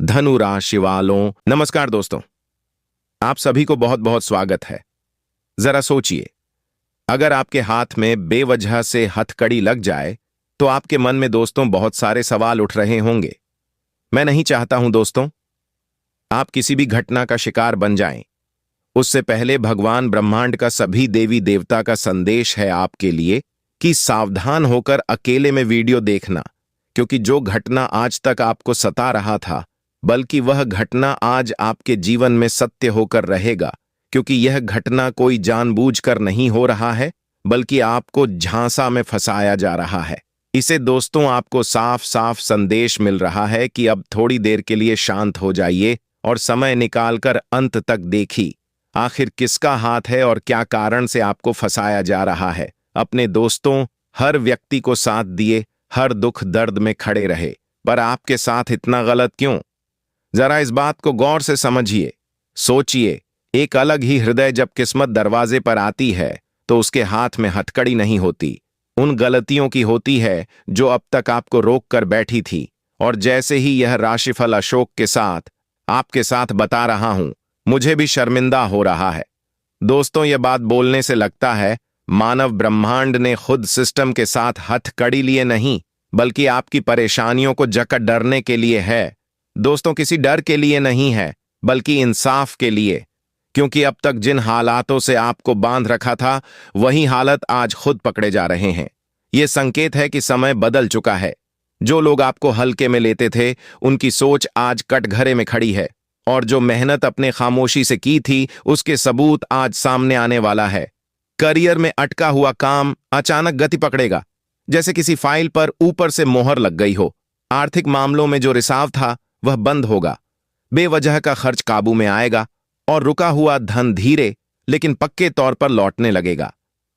धनु राशि वालों, नमस्कार दोस्तों। आप सभी को बहुत बहुत स्वागत है। जरा सोचिए, अगर आपके हाथ में बेवजह से हथकड़ी लग जाए तो आपके मन में दोस्तों बहुत सारे सवाल उठ रहे होंगे। मैं नहीं चाहता हूं दोस्तों आप किसी भी घटना का शिकार बन जाएं। उससे पहले भगवान ब्रह्मांड का सभी देवी देवता का संदेश है आपके लिए कि सावधान होकर अकेले में वीडियो देखना, क्योंकि जो घटना आज तक आपको सता रहा था बल्कि वह घटना आज आपके जीवन में सत्य होकर रहेगा, क्योंकि यह घटना कोई जानबूझकर नहीं हो रहा है बल्कि आपको झांसा में फंसाया जा रहा है। इसे दोस्तों आपको साफ साफ संदेश मिल रहा है कि अब थोड़ी देर के लिए शांत हो जाइए और समय निकालकर अंत तक देखिए आखिर किसका हाथ है और क्या कारण से आपको फंसाया जा रहा है। अपने दोस्तों, हर व्यक्ति को साथ दिए, हर दुख दर्द में खड़े रहे, पर आपके साथ इतना गलत क्यों? जरा इस बात को गौर से समझिए, सोचिए। एक अलग ही हृदय जब किस्मत दरवाजे पर आती है तो उसके हाथ में हथकड़ी नहीं होती, उन गलतियों की होती है जो अब तक आपको रोक कर बैठी थी। और जैसे ही यह राशिफल अशोक के साथ आपके साथ बता रहा हूं, मुझे भी शर्मिंदा हो रहा है। दोस्तों, यह बात बोलने से लगता है मानव ब्रह्मांड ने खुद सिस्टम के साथ हथकड़ी लिए नहीं, बल्कि आपकी परेशानियों को जकड़ डरने के लिए है। दोस्तों, किसी डर के लिए नहीं है बल्कि इंसाफ के लिए, क्योंकि अब तक जिन हालातों से आपको बांध रखा था वही हालत आज खुद पकड़े जा रहे हैं। यह संकेत है कि समय बदल चुका है। जो लोग आपको हल्के में लेते थे उनकी सोच आज कटघरे में खड़ी है, और जो मेहनत अपने खामोशी से की थी उसके सबूत आज सामने आने वाला है। करियर में अटका हुआ काम अचानक गति पकड़ेगा, जैसे किसी फाइल पर ऊपर से मोहर लग गई हो। आर्थिक मामलों में जो रिसाव था वह बंद होगा, बेवजह का खर्च काबू में आएगा और रुका हुआ धन धीरे लेकिन पक्के तौर पर लौटने लगेगा।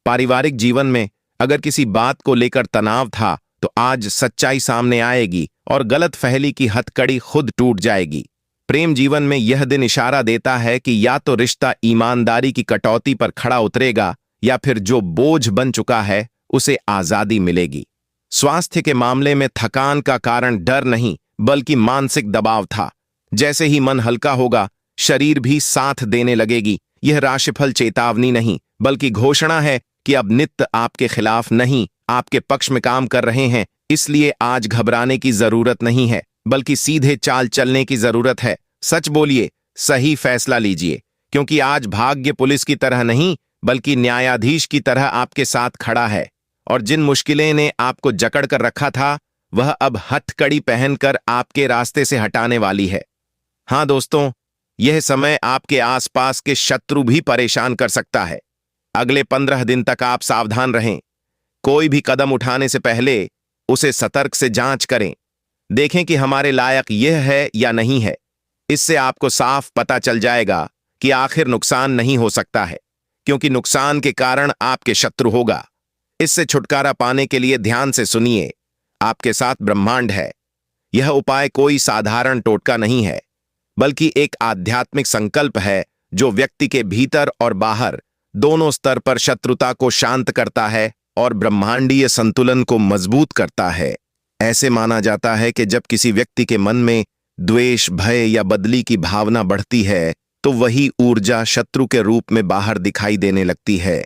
पारिवारिक जीवन में अगर किसी बात को लेकर तनाव था तो आज सच्चाई सामने आएगी और गलतफहमी की हथकड़ी खुद टूट जाएगी। प्रेम जीवन में यह दिन इशारा देता है कि या तो रिश्ता ईमानदारी की कटौती पर खड़ा उतरेगा या फिर जो बोझ बन चुका है उसे आजादी मिलेगी। स्वास्थ्य के मामले में थकान का कारण डर नहीं बल्कि मानसिक दबाव था। जैसे ही मन हल्का होगा शरीर भी साथ देने लगेगी। यह राशिफल चेतावनी नहीं बल्कि घोषणा है कि अब नित्य आपके खिलाफ नहीं, आपके पक्ष में काम कर रहे हैं। इसलिए आज घबराने की जरूरत नहीं है बल्कि सीधे चाल चलने की जरूरत है। सच बोलिए, सही फैसला लीजिए, क्योंकि आज भाग्य पुलिस की तरह नहीं बल्कि न्यायाधीश की तरह आपके साथ खड़ा है। और जिन मुश्किलें ने आपको जकड़ कर रखा था वह अब हथकड़ी पहनकर आपके रास्ते से हटाने वाली है। हां दोस्तों, यह समय आपके आसपास के शत्रु भी परेशान कर सकता है। अगले 15 दिन तक आप सावधान रहें। कोई भी कदम उठाने से पहले उसे सतर्क से जांच करें, देखें कि हमारे लायक यह है या नहीं है। इससे आपको साफ पता चल जाएगा कि आखिर नुकसान नहीं हो सकता है, क्योंकि नुकसान के कारण आपके शत्रु होगा। इससे छुटकारा पाने के लिए ध्यान से सुनिए। आपके साथ ब्रह्मांड है। यह उपाय कोई साधारण टोटका नहीं है बल्कि एक आध्यात्मिक संकल्प है जो व्यक्ति के भीतर और बाहर दोनों स्तर पर शत्रुता को शांत करता है और ब्रह्मांडीय संतुलन को मजबूत करता है। ऐसे माना जाता है कि जब किसी व्यक्ति के मन में द्वेष, भय या बदली की भावना बढ़ती है तो वही ऊर्जा शत्रु के रूप में बाहर दिखाई देने लगती है।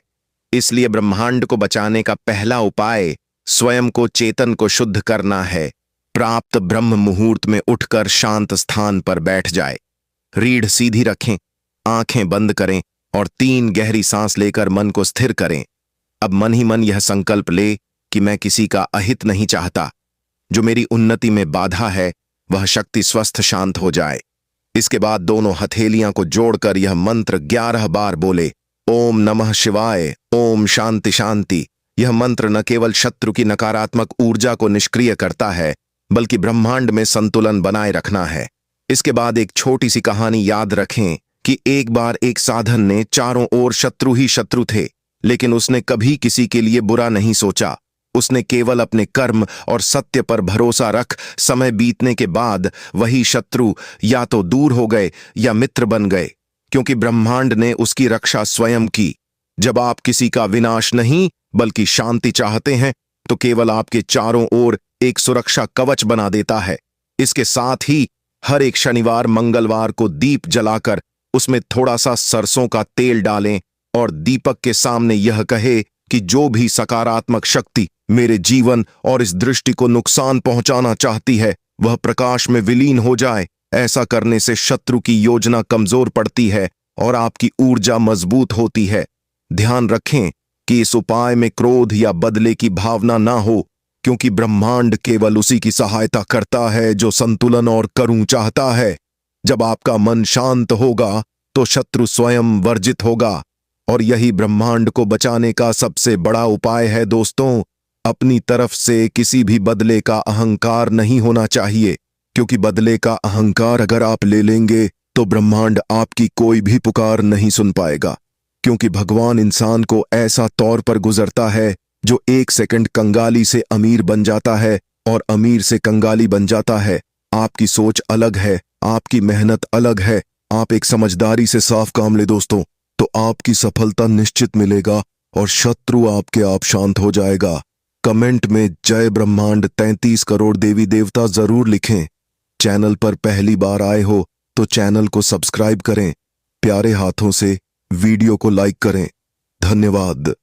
इसलिए ब्रह्मांड को बचाने का पहला उपाय स्वयं को, चेतन को शुद्ध करना है। प्राप्त ब्रह्म मुहूर्त में उठकर शांत स्थान पर बैठ जाए। रीढ़ सीधी रखें, आंखें बंद करें और 3 गहरी सांस लेकर मन को स्थिर करें। अब मन ही मन यह संकल्प ले कि मैं किसी का अहित नहीं चाहता। जो मेरी उन्नति में बाधा है वह शक्ति स्वस्थ शांत हो जाए। इसके बाद दोनों हथेलियां को जोड़कर यह मंत्र 11 बार बोले, ओम नमः शिवाय, ओम शांति शांति। यह मंत्र न केवल शत्रु की नकारात्मक ऊर्जा को निष्क्रिय करता है बल्कि ब्रह्मांड में संतुलन बनाए रखना है। इसके बाद एक छोटी सी कहानी याद रखें कि एक बार एक साधन ने चारों ओर शत्रु ही शत्रु थे, लेकिन उसने कभी किसी के लिए बुरा नहीं सोचा। उसने केवल अपने कर्म और सत्य पर भरोसा रख समय बीतने के बाद वही शत्रु या तो दूर हो गए या मित्र बन गए, क्योंकि ब्रह्मांड ने उसकी रक्षा स्वयं की। जब आप किसी का विनाश नहीं बल्कि शांति चाहते हैं तो केवल आपके चारों ओर एक सुरक्षा कवच बना देता है। इसके साथ ही हर एक शनिवार मंगलवार को दीप जलाकर उसमें थोड़ा सा सरसों का तेल डालें और दीपक के सामने यह कहे कि जो भी सकारात्मक शक्ति मेरे जीवन और इस दृष्टि को नुकसान पहुंचाना चाहती है वह प्रकाश में विलीन हो जाए। ऐसा करने से शत्रु की योजना कमजोर पड़ती है और आपकी ऊर्जा मजबूत होती है। ध्यान रखें कि इस उपाय में क्रोध या बदले की भावना ना हो, क्योंकि ब्रह्मांड केवल उसी की सहायता करता है जो संतुलन और करुण चाहता है। जब आपका मन शांत होगा तो शत्रु स्वयं वर्जित होगा और यही ब्रह्मांड को बचाने का सबसे बड़ा उपाय है। दोस्तों, अपनी तरफ से किसी भी बदले का अहंकार नहीं होना चाहिए, क्योंकि बदले का अहंकार अगर आप ले लेंगे तो ब्रह्मांड आपकी कोई भी पुकार नहीं सुन पाएगा, क्योंकि भगवान इंसान को ऐसा तौर पर गुजरता है जो 1 सेकंड कंगाली से अमीर बन जाता है और अमीर से कंगाली बन जाता है। आपकी सोच अलग है, आपकी मेहनत अलग है। आप एक समझदारी से साफ काम ले दोस्तों, तो आपकी सफलता निश्चित मिलेगा और शत्रु आपके आप शांत हो जाएगा। कमेंट में जय ब्रह्मांड 33 करोड़ देवी देवता जरूर लिखें। चैनल पर पहली बार आए हो तो चैनल को सब्सक्राइब करें। प्यारे हाथों से वीडियो को लाइक करें। धन्यवाद।